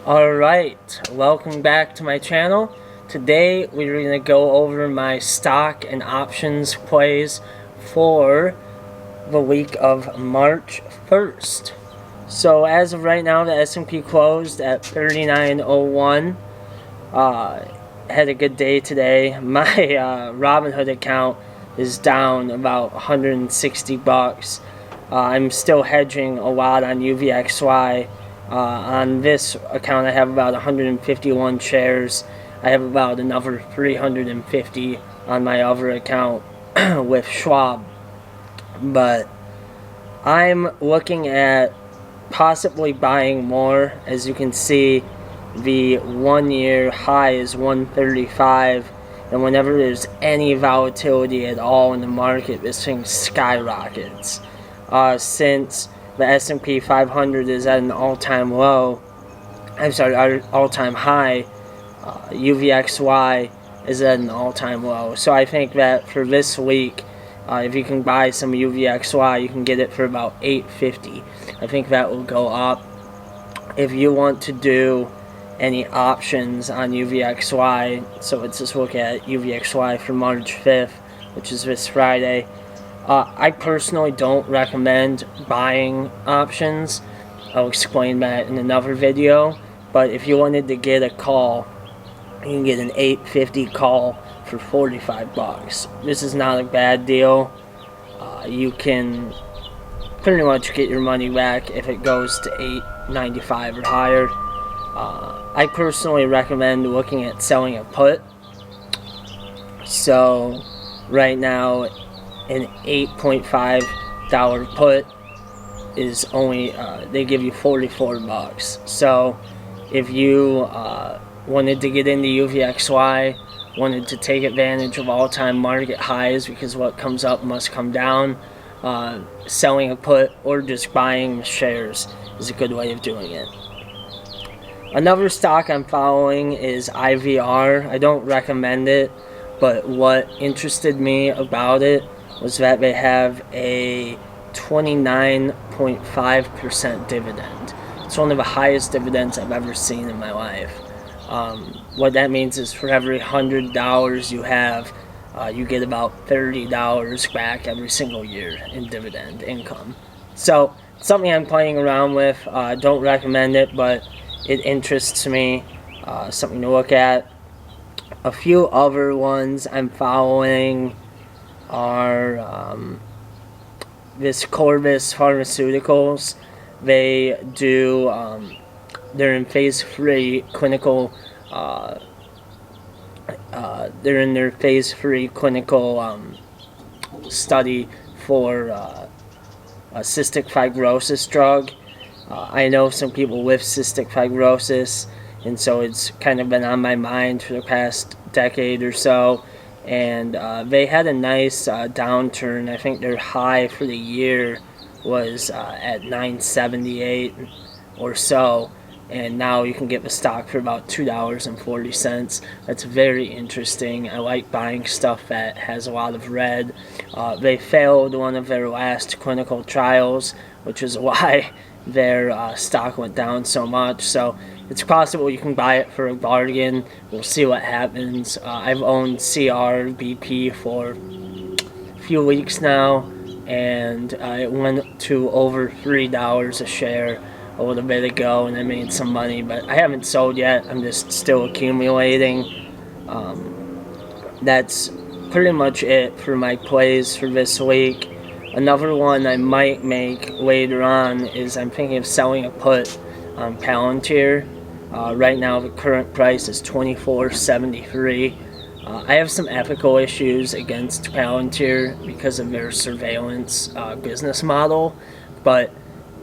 Alright, welcome back to my channel. Today we're going to go over my stock and options plays for the week of March 1st. So as of right now, the S&P closed at 39.01. Had a good day today. My Robinhood account is down about 160 bucks. I'm still hedging a lot on UVXY. On this account, I have about 151 shares. I have about another 350 on my other account with Schwab. But I'm looking at possibly buying more. As you can see, the 1 year high is 135, and whenever there's any volatility at all in the market, this thing skyrockets. Since the S&P 500 is at an all-time low, all-time high, UVXY is at an all-time low. So I think that for this week, if you can buy some UVXY, you can get it for about $8.50. I think that will go up. If you want to do any options on UVXY, so let's just look at UVXY for March 5th, which is this Friday. I personally don't recommend buying options. I'll explain that in another video. But if you wanted to get a call, you can get an $8.50 call for 45 bucks. This is not a bad deal. You can pretty much get your money back if it goes to $8.95 or higher. I personally recommend looking at selling a put. So right now, an $8.5 put is only, they give you 44 bucks. So if you wanted to get into UVXY, wanted to take advantage of all-time market highs, because what comes up must come down, selling a put or just buying shares is a good way of doing it. Another stock I'm following is IVR. I don't recommend it, but what interested me about it was that they have a 29.5% dividend. It's one of the highest dividends I've ever seen in my life. What that means is for every $100 you have, you get about $30 back every single year in dividend income. So something I'm playing around with. Don't recommend it, but it interests me. Something to look at. A few other ones I'm following are this Corvus Pharmaceuticals. They do, they're in phase 3 clinical, they're in their phase 3 clinical study for a cystic fibrosis drug. I know some people with cystic fibrosis, and so it's kind of been on my mind for the past decade or so. And they had a nice downturn. I think their high for the year was at 978 or so, and now you can get the stock for about $2.40. That's very interesting. I like buying stuff that has a lot of red. They failed one of their last clinical trials, which is why their stock went down so much. So it's possible you can buy it for a bargain. We'll see what happens. I've owned CRBP for a few weeks now, and it went to over $3 a share a little bit ago, and I made some money, but I haven't sold yet. I'm just still accumulating. That's pretty much it for my plays for this week. Another one I might make later on is I'm thinking of selling a put on Palantir. Right now the current price is $24.73. I have some ethical issues against Palantir because of their surveillance business model, but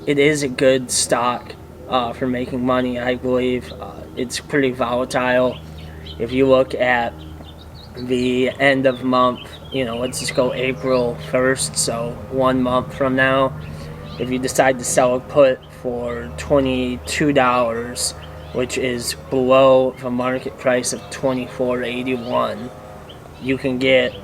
it is a good stock for making money, I believe. It's pretty volatile. If you look at the end of month, let's just go April 1st, so 1 month from now, if you decide to sell a put for $22, which is below the market price of $24.81, you can get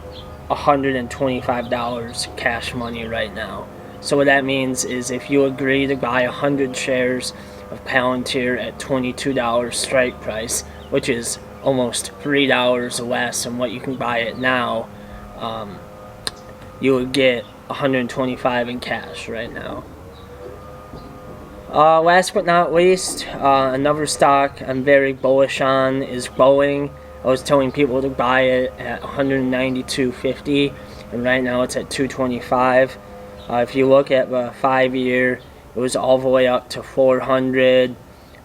$125 cash money right now. So what that means is if you agree to buy 100 shares of Palantir at $22 strike price, which is almost $3 less than what you can buy it now, you would get $125 in cash right now. Last but not least, another stock I'm very bullish on is Boeing. I was telling people to buy it at $192.50, and right now it's at $225. If you look at the 5-year, it was all the way up to $400,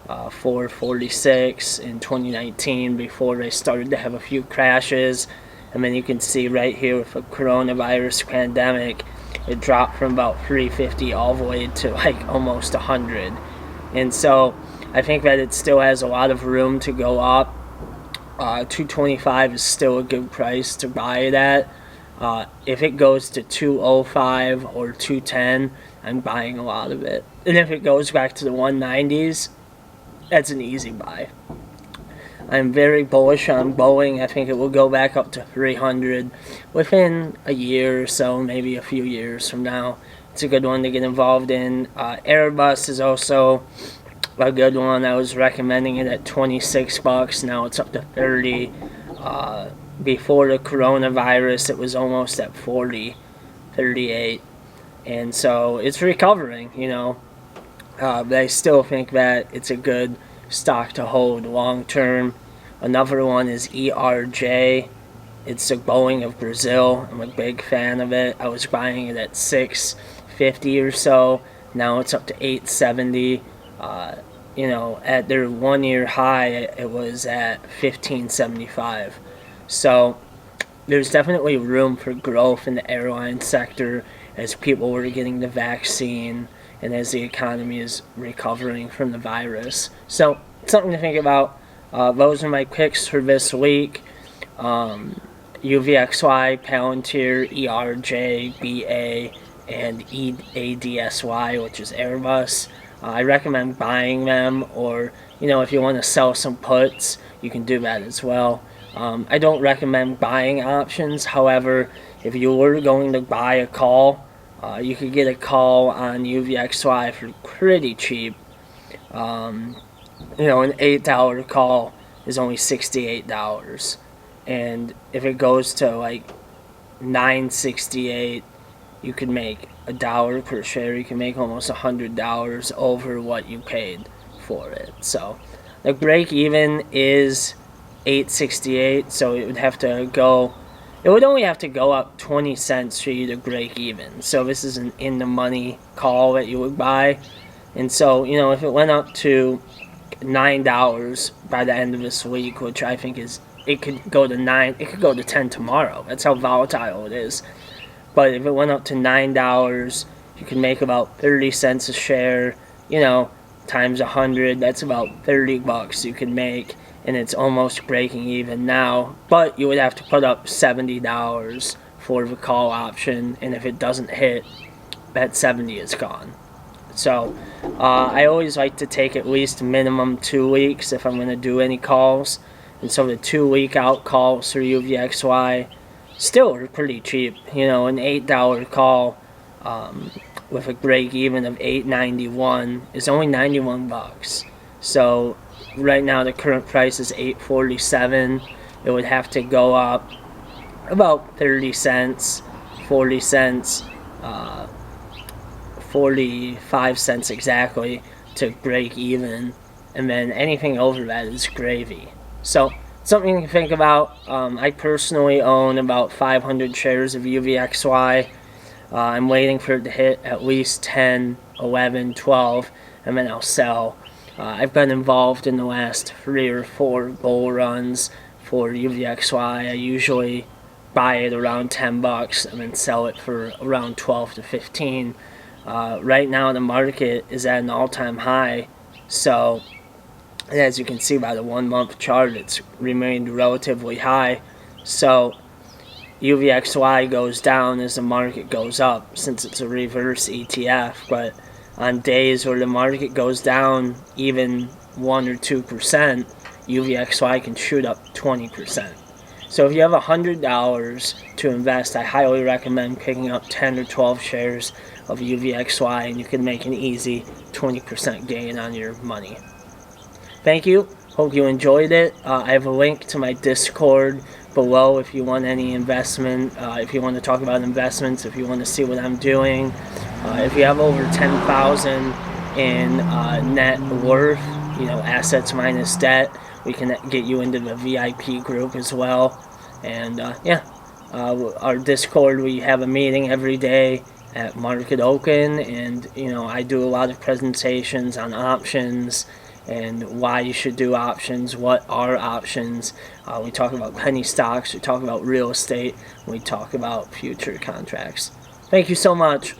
$446 in 2019 before they started to have a few crashes. And then you can see right here with the coronavirus pandemic, it dropped from about $350 all the way to like almost $100. And so I think that it still has a lot of room to go up. $225 is still a good price to buy it at. If it goes to $205 or $210, I'm buying a lot of it. And if it goes back to the 190s, that's an easy buy. I'm very bullish on Boeing. I think it will go back up to 300 within a year or so, maybe a few years from now. It's a good one to get involved in. Airbus is also a good one. I was recommending it at $26. Now it's up to 30. Before the coronavirus, it was almost at 40, 38. And so it's recovering, you know. But I still think that it's a good stock to hold long term. Another one is ERJ. It's a Boeing of Brazil. I'm a big fan of it. I was buying it at $650 or so. Now it's up to $870. You know, at their 1-year high, it was at $1575. So there's definitely room for growth in the airline sector as people were getting the vaccine and as the economy is recovering from the virus. So something to think about. Those are my picks for this week. UVXY, Palantir, ERJ, BA, and ADSY, which is Airbus. I recommend buying them, or, you know, if you want to sell some puts, you can do that as well. I don't recommend buying options. However, if you were going to buy a call, you could get a call on UVXY for pretty cheap. You know, an $8 call is only $68. And if it goes to like $9.68, you could make $1 per share. You can make almost $100 over what you paid for it. So the break even is $8.68, so it would have to go, it would only have to go up 20 cents for you to break even. So this is an in the money call that you would buy. And so, you know, if it went up to $9 by the end of this week, which I think is, it could go to 9, it could go to 10 tomorrow. That's how volatile it is. But if it went up to $9, you can make about 30 cents a share, you know, times 100, that's about $30 you can make, and it's almost breaking even now. But you would have to put up $70 for the call option, and if it doesn't hit, that 70 is gone. So I always like to take at least minimum 2 weeks if I'm going to do any calls. And so the 2-week out calls for UVXY still are pretty cheap. You know, an $8 call with a break even of $8.91 is only $91. So right now the current price is $8.47. It would have to go up about 30 cents, 40 cents, 45 cents exactly to break even, and then anything over that is gravy. So something to think about. I personally own about 500 shares of UVXY. I'm waiting for it to hit at least 10, 11, 12, and then I'll sell. I've been involved in the last 3 or 4 bull runs for UVXY. I usually buy it around $10 and then sell it for around 12 to 15. Right now the market is at an all-time high, so as you can see by the 1-month chart, it's remained relatively high. So UVXY goes down as the market goes up, since it's a reverse ETF. But on days where the market goes down even 1 or 2%, UVXY can shoot up 20%. So if you have $100 to invest, I highly recommend picking up 10 or 12 shares of UVXY, and you can make an easy 20% gain on your money. Thank you. Hope you enjoyed it. I have a link to my Discord below if you want any investment, if you want to talk about investments, if you want to see what I'm doing. If you have over 10,000 in net worth, assets minus debt, we can get you into the VIP group as well. And our Discord, we have a meeting every day at Market Open, and I do a lot of presentations on options and why you should do options, what are options. We talk about penny stocks, we talk about real estate, we talk about future contracts. Thank you so much.